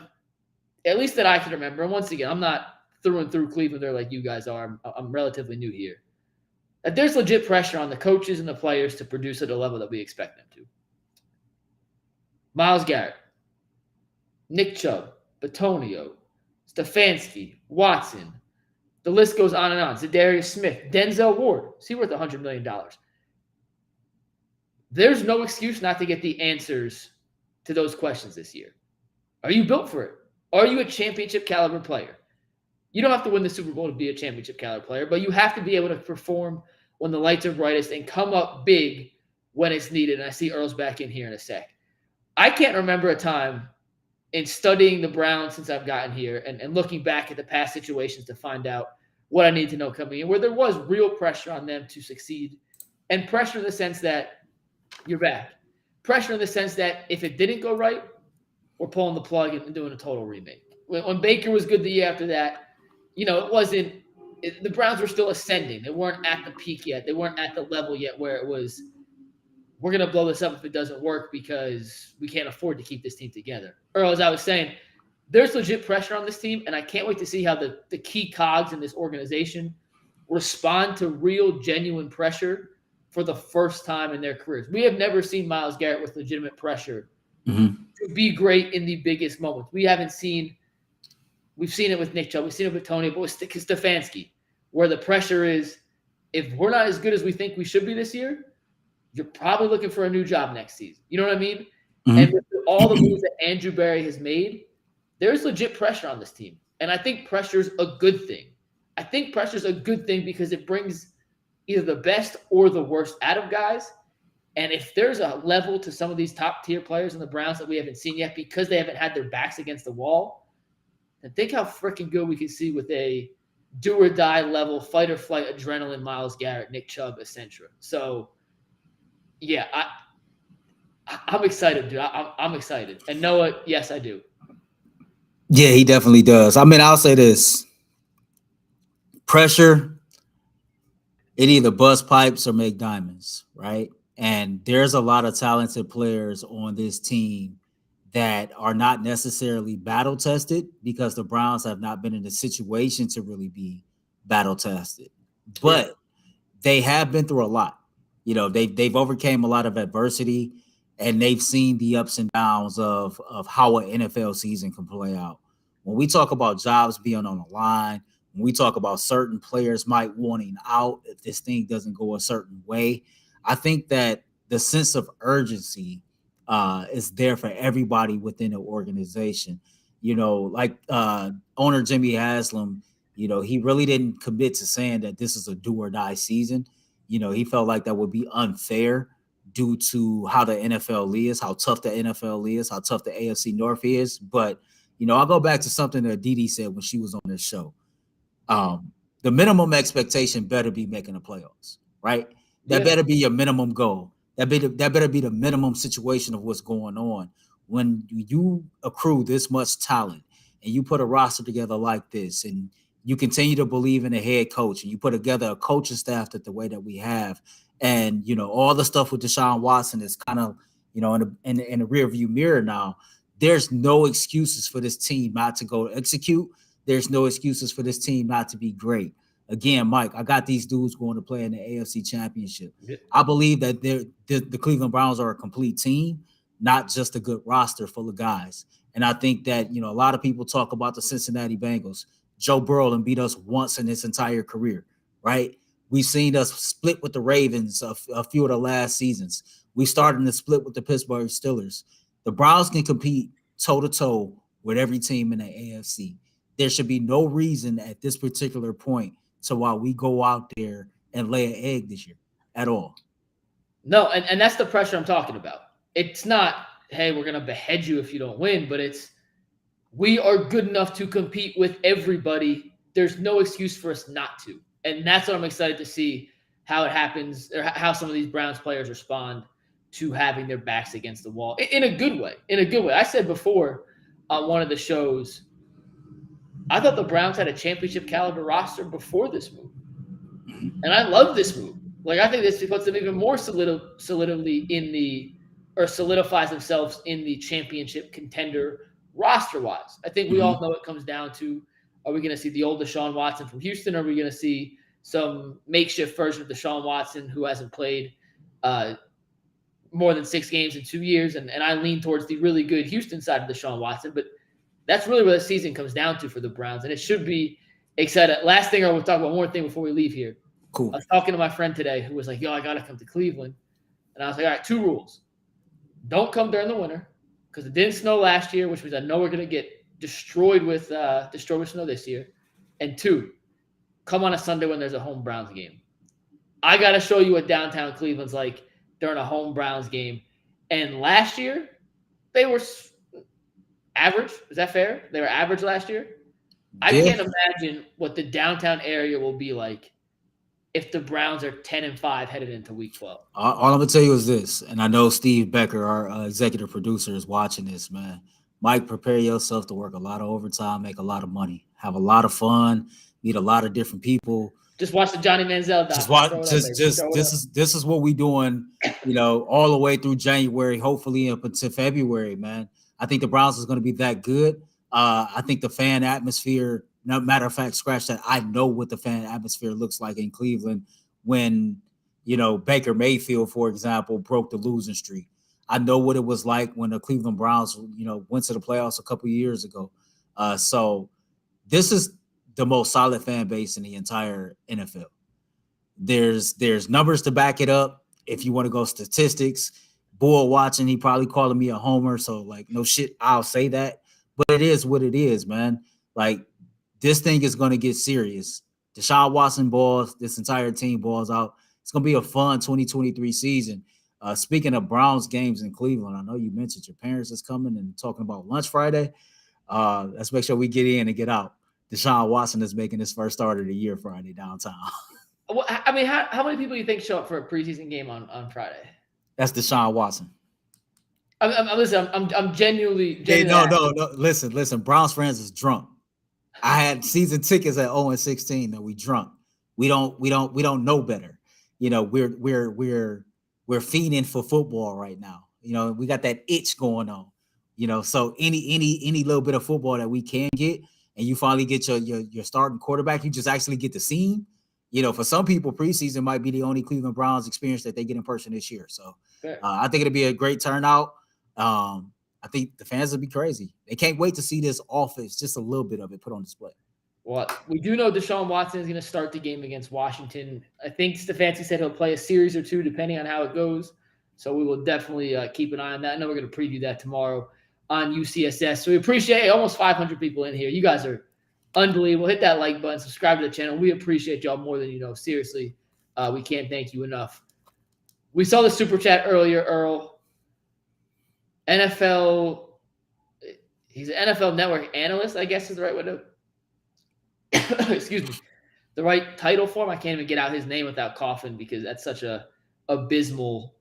at least that I can remember, and once again, I'm not through and through Cleveland there like you guys are. I'm relatively new here. That there's legit pressure on the coaches and the players to produce at a level that we expect them to. Myles Garrett, Nick Chubb, Bitonio, Stefanski, Watson. The list goes on and on. Zadarius Smith, Denzel Ward. Is he worth $100 million? There's no excuse not to get the answers to those questions this year. Are you built for it? Are you a championship caliber player? You don't have to win the Super Bowl to be a championship caliber player, but you have to be able to perform when the lights are brightest and come up big when it's needed. And I see Earl's back in here in a sec. I can't remember a time in studying the Browns since I've gotten here and looking back at the past situations to find out what I need to know coming in, where there was real pressure on them to succeed, and pressure in the sense that you're back. Pressure in the sense that if it didn't go right, we're pulling the plug and doing a total remake. When Baker was good the year after that, it wasn't. The Browns were still ascending. They weren't at the peak yet. They weren't at the level yet where it was, we're going to blow this up if it doesn't work because we can't afford to keep this team together. Or as I was saying, there's legit pressure on this team, and I can't wait to see how the key cogs in this organization respond to real, genuine pressure for the first time in their careers. We have never seen Myles Garrett with legitimate pressure to be great in the biggest moments. We've seen it with Nick Chubb, we've seen it with Tony, but with Stefanski, where the pressure is, if we're not as good as we think we should be this year, you're probably looking for a new job next season. You know what I mean? And with all the moves that Andrew Berry has made, there's legit pressure on this team. And I think pressure's a good thing. I think pressure's a good thing because it brings either the best or the worst out of guys. And if there's a level to some of these top-tier players in the Browns that we haven't seen yet because they haven't had their backs against the wall, then think how freaking good we can see with a do-or-die level, fight-or-flight adrenaline Myles Garrett, Nick Chubb, etc. So, yeah, I'm excited, dude. I'm excited. And Noah, yes, I do. Yeah, he definitely does. I mean, I'll say this. Pressure, it either bust pipes or make diamonds, right? And there's a lot of talented players on this team that are not necessarily battle tested because the Browns have not been in a situation to really be battle tested. But they have been through a lot. They've overcame a lot of adversity, and they've seen the ups and downs of how an NFL season can play out. When we talk about jobs being on the line, when we talk about certain players might wanting out if this thing doesn't go a certain way, I think that the sense of urgency is there for everybody within the organization. Like owner Jimmy Haslam, he really didn't commit to saying that this is a do or die season. He felt like that would be unfair due to how the NFL is, how tough the NFL is, how tough the AFC North is. But, I'll go back to something that Dee Dee said when she was on this show. The minimum expectation better be making the playoffs, right? That better be your minimum goal. That better be the minimum situation of what's going on. When you accrue this much talent and you put a roster together like this and you continue to believe in a head coach and you put together a coaching staff that the way that we have, and all the stuff with Deshaun Watson is kind of in the rear view mirror now. There's no excuses for this team not to go execute. There's no excuses for this team not to be great. Again, Mike, I got these dudes going to play in the AFC Championship. I believe that the Cleveland Browns are a complete team, not just a good roster full of guys. And I think that, a lot of people talk about the Cincinnati Bengals. Joe Burrow beat us once in his entire career, right? We've seen us split with the Ravens a few of the last seasons. We started to split with the Pittsburgh Steelers. The Browns can compete toe-to-toe with every team in the AFC. There should be no reason at this particular point to why we go out there and lay an egg this year at all. No, and that's the pressure I'm talking about. It's not, hey, we're going to behead you if you don't win, but it's, we are good enough to compete with everybody. There's no excuse for us not to. And that's what I'm excited to see, how it happens, or how some of these Browns players respond to having their backs against the wall in a good way. In a good way. I said before on one of the shows, I thought the Browns had a championship caliber roster before this move. And I love this move. Like, I think this puts them even more solidly solidifies themselves in the championship contender roster-wise. I think we all know it comes down to, are we going to see the old Deshaun Watson from Houston, or are we going to see some makeshift version of Deshaun Watson who hasn't played more than 6 games in 2 years? And I lean towards the really good Houston side of Deshaun Watson, but that's really where the season comes down to for the Browns, and it should be exciting. Last thing, I will talk about one more thing before we leave here. Cool. I was talking to my friend today who was like, yo, I got to come to Cleveland. And I was like, all right, 2 rules. Don't come during the winter because it didn't snow last year, which means I know we're going to get destroyed with snow this year. And 2, come on a Sunday when there's a home Browns game. I got to show you what downtown Cleveland's like during a home Browns game. And last year, they were average. Is that fair? They were average last year. I can't imagine what the downtown area will be like if the Browns are 10-5 headed into Week 12. All I'm gonna tell you is this, and I know Steve Becker, our executive producer, is watching this, man. Mike, prepare yourself to work a lot of overtime, make a lot of money. have a lot of fun, meet a lot of different people. Just watch the Johnny Manziel doc. Just watch. This is what we doing. All the way through January, hopefully up until February. Man, I think the Browns is going to be that good. I think the fan atmosphere. No matter of fact, scratch that. I know what the fan atmosphere looks like in Cleveland when Baker Mayfield, for example, broke the losing streak. I know what it was like when the Cleveland Browns, went to the playoffs a couple of years ago. So this is the most solid fan base in the entire NFL. There's numbers to back it up. If you want to go statistics, Bull watching, he probably calling me a homer. So no shit, I'll say that. But it is what it is, man. This thing is going to get serious. Deshaun Watson balls, this entire team balls out. It's going to be a fun 2023 season. Speaking of Browns games in Cleveland, I know you mentioned your parents is coming and talking about lunch Friday. Let's make sure we get in and get out. Deshaun Watson is making his first start of the year Friday downtown. Well, I mean, how many people do you think show up for a preseason game on Friday? That's Deshaun Watson. I'm genuinely hey, no. Listen. Browns fans is drunk. I had season tickets at 0-16. That we drunk. We don't know better. We're fiending for football right now. We got that itch going on. So any little bit of football that we can get, and you finally get your starting quarterback, you just actually get to see him. For some people, preseason might be the only Cleveland Browns experience that they get in person this year. So I think it'll be a great turnout. I think the fans will be crazy. They can't wait to see this offense, just a little bit of it put on display. Well, we do know Deshaun Watson is going to start the game against Washington. I think Stefanski said he'll play a series or two depending on how it goes. So we will definitely keep an eye on that. I know we're going to preview that tomorrow on UCSS. So we appreciate almost 500 people in here. You guys are unbelievable. Hit that like button. Subscribe to the channel. We appreciate y'all more than you know. Seriously, we can't thank you enough. We saw the super chat earlier, Earl. NFL, he's an NFL Network analyst, I guess is the right way to excuse me, the right title for him. I can't even get out his name without coughing because that's such a abysmal.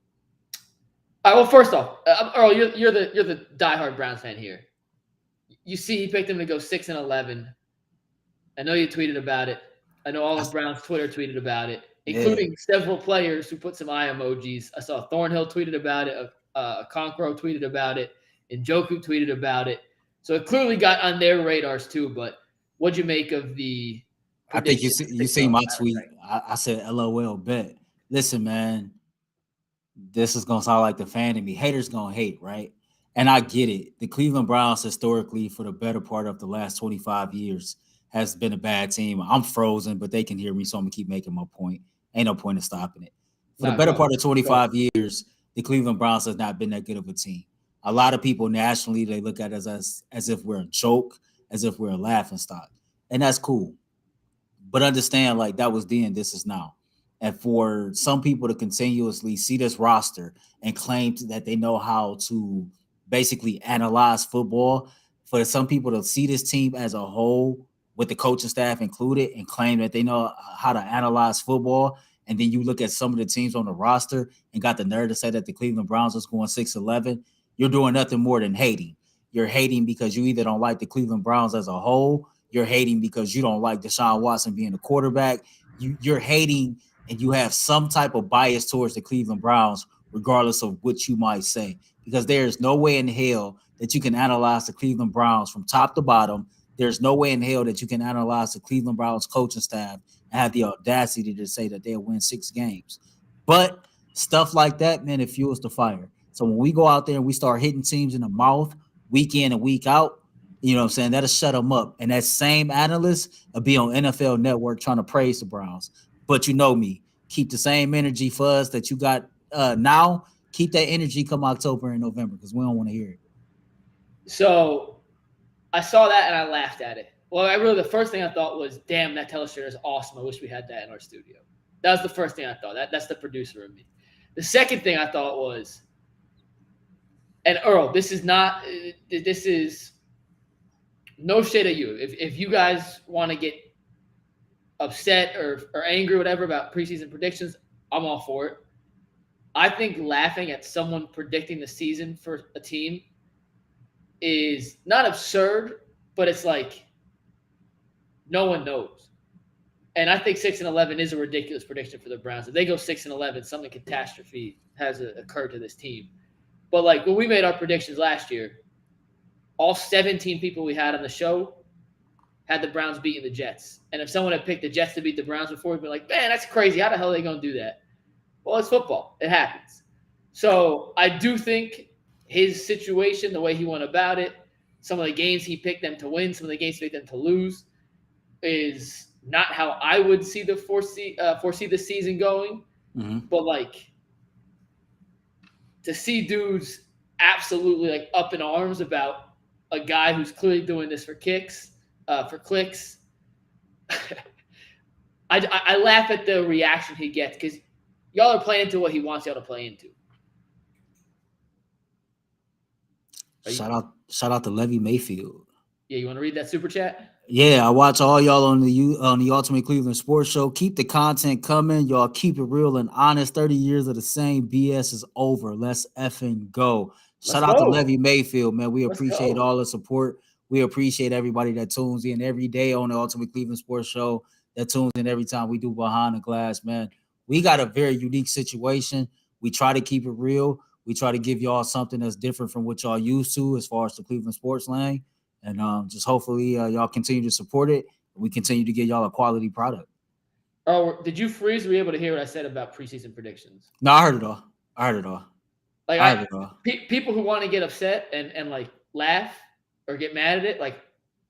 All right, well, first off, Earl, you're the diehard Browns fan here. You see, he picked him to go 6-11. I know you tweeted about it. I know all of Browns Twitter tweeted about it, including several players who put some eye emojis. I saw Thornhill tweeted about it. Conqueror tweeted about it. And Njoku tweeted about it. So it clearly got on their radars too. But what'd you make of the? I think you see my tweet. I said, LOL, bet. Listen, man, this is going to sound like the fan in me. Haters going to hate, right? And I get it. The Cleveland Browns historically for the better part of the last 25 years has been a bad team. I'm frozen, but they can hear me, so I'm going to keep making my point. Ain't no point in stopping it. For the better part of 25 years, the Cleveland Browns has not been that good of a team. A lot of people nationally, they look at us as if we're a joke, as if we're a laughingstock. And that's cool. But understand, that was then, this is now. And for some people to continuously see this roster and claim that they know how to basically analyze football, for some people to see this team as a whole, with the coaching staff included, and claim that they know how to analyze football, and then you look at some of the teams on the roster and got the nerve to say that the Cleveland Browns was going 6-11, you're doing nothing more than hating. You're hating because you either don't like the Cleveland Browns as a whole, you're hating because you don't like Deshaun Watson being the quarterback, you're hating and you have some type of bias towards the Cleveland Browns, regardless of what you might say, because there's no way in hell that you can analyze the Cleveland Browns from top to bottom. There's no way in hell that you can analyze the Cleveland Browns coaching staff and have the audacity to say that they'll win 6 games. But stuff like that, man, it fuels the fire. So when we go out there and we start hitting teams in the mouth week in and week out, you know what I'm saying, that'll shut them up. And that same analyst will be on NFL Network trying to praise the Browns. But you know me, keep the same energy for us that you got now. Keep that energy come October and November because we don't want to hear it. So I saw that and I laughed at it. Well, the first thing I thought was, damn, that telestrator is awesome. I wish we had that in our studio. That was the first thing I thought. That's the producer in me. The second thing I thought was, and Earl, this is no shade at you. If you guys want to get upset or angry or whatever about preseason predictions, I'm all for it. I think laughing at someone predicting the season for a team is not absurd, but it's like, No one knows. And I think 6-11 is a ridiculous prediction for the Browns. If they go 6-11, something catastrophe has occurred to this team. But like when we made our predictions last year, all 17 people we had on the show had the Browns beating the Jets. And if someone had picked the Jets to beat the Browns before, we'd be like, man, that's crazy. How the hell are they going to do that? Well, it's football. It happens. So I do think his situation, the way he went about it, some of the games he picked them to win, some of the games he picked them to lose, is not how I would foresee the season going. Mm-hmm. But like to see dudes absolutely like up in arms about a guy who's clearly doing this for clicks. I laugh at the reaction he gets because y'all are playing into what he wants y'all to play into. Shout out to Levy Mayfield. Yeah, you want to read that super chat? Yeah, I watch all y'all on the Ultimate Cleveland Sports Show. Keep the content coming. Y'all keep it real and honest. 30 years of the same BS is over. Let's effing go. Shout out to Levy Mayfield, man. We appreciate all the support. We appreciate everybody that tunes in every day on the Ultimate Cleveland Sports Show, that tunes in every time we do Behind the Glass, man. We got a very unique situation. We try to keep it real. We try to give y'all something that's different from what y'all used to as far as the Cleveland sports lane. And just hopefully y'all continue to support it. We continue to get y'all a quality product. Oh, did you freeze? Were you able to hear what I said about preseason predictions? No, I heard it all. Like people who want to get upset and like laugh or get mad at it, like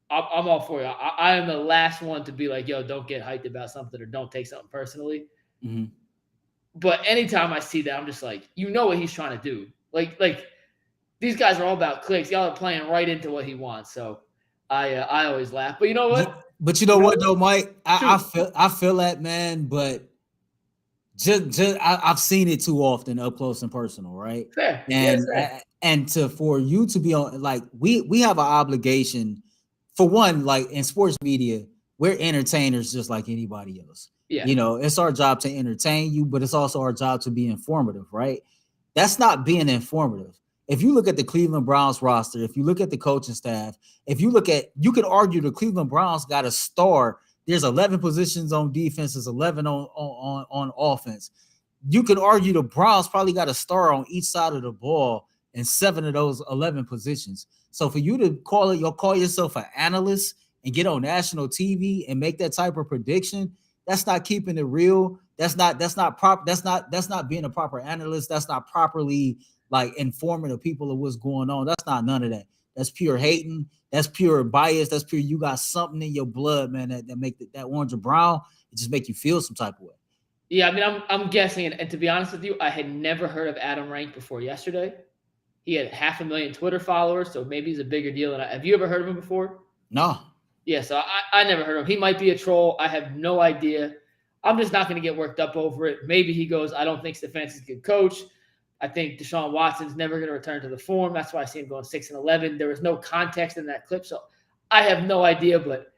I'm all for you. I am the last one to be like, yo, don't get hyped about something or don't take something personally. Mm-hmm. But anytime I see that, I'm just like, you know what he's trying to do. Like these guys are all about clicks. Y'all are playing right into what he wants. So I always laugh. But you know what? But you know what though, Mike? I feel that, man. But just I've seen it too often up close and personal, right? Fair. And for you to be on, like we have an obligation. For one, like in sports media, we're entertainers just like anybody else. Yeah. You know, it's our job to entertain you, but it's also our job to be informative, right? That's not being informative. If you look at the Cleveland Browns roster, if you look at the coaching staff, you could argue the Cleveland Browns got a star. There's 11 positions on defense, there's 11 on offense. You could argue the Browns probably got a star on each side of the ball in 7 of those 11 positions. So for you to call yourself an analyst and get on national TV and make that type of prediction, that's not keeping it real. That's not being a proper analyst. That's not properly like informing the people of what's going on. That's not none of that. That's pure hating. That's pure bias. That's pure. You got something in your blood, man, that make that orange or brown. It just make you feel some type of way. Yeah, I mean, I'm guessing, and to be honest with you, I had never heard of Adam Rank before yesterday. He had 500,000 Twitter followers, so maybe he's a bigger deal than have you ever heard of him before? No. Yeah, so I never heard of him. He might be a troll. I have no idea. I'm just not going to get worked up over it. Maybe he goes, I don't think Stefanski's a good coach. I think Deshaun Watson's never going to return to the form. That's why I see him going 6-11. There was no context in that clip, so I have no idea. But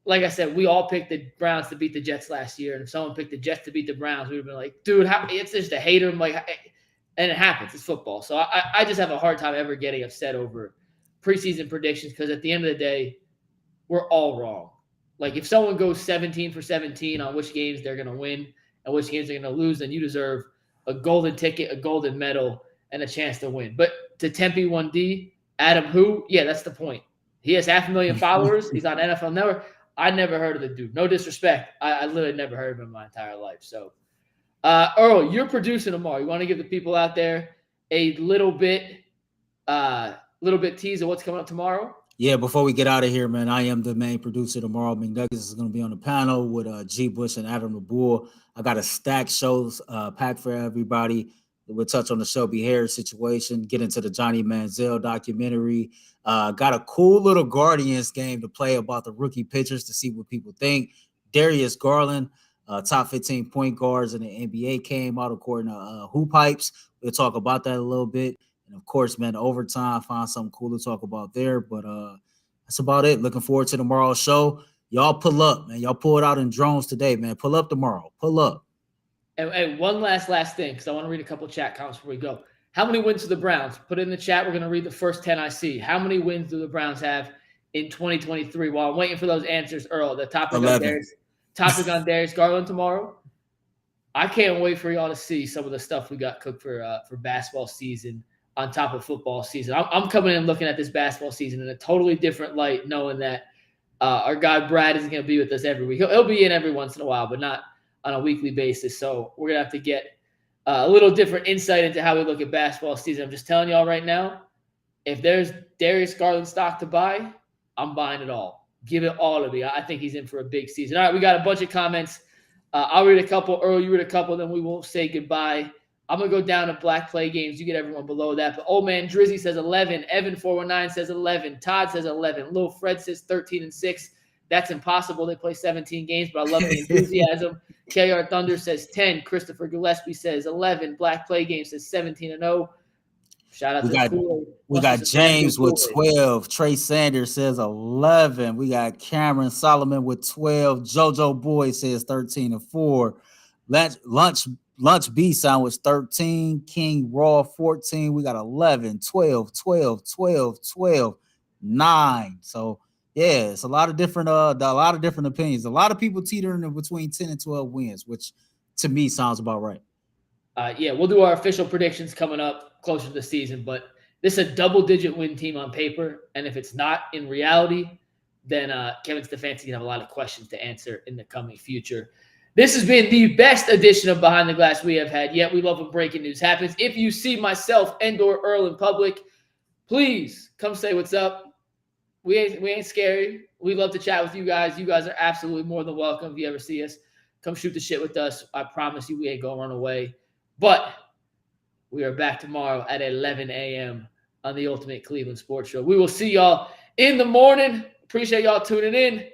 like I said, we all picked the Browns to beat the Jets last year, and if someone picked the Jets to beat the Browns, we would have been like, dude, it's just a hater. And it happens. It's football. So I just have a hard time ever getting upset over preseason predictions because at the end of the day, we're all wrong. Like if someone goes 17 for 17 on which games they're going to win and which games they're going to lose, then you deserve a golden ticket, a golden medal, and a chance to win. But to Tempe 1D, Adam who? Yeah, that's the point. He has 500,000 followers. He's on NFL Network. I never heard of the dude. No disrespect. I literally never heard of him in my entire life. So, Earl, you're producing tomorrow. You want to give the people out there a little bit tease of what's coming up tomorrow? Yeah, before we get out of here, man, I am the main producer tomorrow. McNuggets is going to be on the panel with G. Bush and Adam LeBour. I got a stacked shows packed for everybody. We'll touch on the Shelby Harris situation, get into the Johnny Manziel documentary. Got a cool little Guardians game to play about the rookie pitchers to see what people think. Darius Garland, top 15 point guards in the NBA came out according to Hoop Pipes. We'll talk about that a little bit. And of course, man, overtime, find something cool to talk about there. But that's about it. Looking forward to tomorrow's show. Y'all pull up, man. Y'all pull it out in drones today, man. Pull up tomorrow. Pull up. And one last thing, because I want to read a couple of chat comments before we go. How many wins do the Browns? Put it in the chat. We're going to read the first 10 I see. How many wins do the Browns have in 2023? While I'm waiting for those answers, Earl, the topic 11. on Darius Garland tomorrow. I can't wait for y'all to see some of the stuff we got cooked for basketball season on top of football season. I'm coming in looking at this basketball season in a totally different light, knowing that our guy Brad isn't going to be with us every week. He'll be in every once in a while, but not on a weekly basis. So we're going to have to get a little different insight into how we look at basketball season. I'm just telling y'all right now, if there's Darius Garland stock to buy, I'm buying it all. Give it all to me. I think he's in for a big season. All right, we got a bunch of comments. I'll read a couple. Earl, you read a couple, then we won't say goodbye. I'm going to go down to black play games. You get everyone below that. But old man Drizzy says 11. Evan 419 says 11. Todd says 11. Lil Fred says 13-6. That's impossible. They play 17 games, but I love the enthusiasm. KR Thunder says 10. Christopher Gillespie says 11. Black play game says 17-0. Shout out to Kool-Aid. We got James with 12. Trey Sanders says 11. We got Cameron Solomon with 12. JoJo Boy says 13-4. Lunch B Sound was 13. King Raw 14. We got 11, 12, 12, 9. So yeah, it's a lot of different opinions. A lot of people teetering in between 10 and 12 wins, which to me sounds about right. Yeah, we'll do our official predictions coming up closer to the season, but this is a double-digit win team on paper, and if it's not in reality, then Kevin Stefanski can have a lot of questions to answer in the coming future. This has been the best edition of Behind the Glass we have had yet. We love when breaking news happens. If you see myself and/or Earl in public, please come say what's up. We ain't scary. We love to chat with you guys. You guys are absolutely more than welcome. If you ever see us, come shoot the shit with us. I promise you we ain't going to run away. But we are back tomorrow at 11 a.m. on the Ultimate Cleveland Sports Show. We will see y'all in the morning. Appreciate y'all tuning in.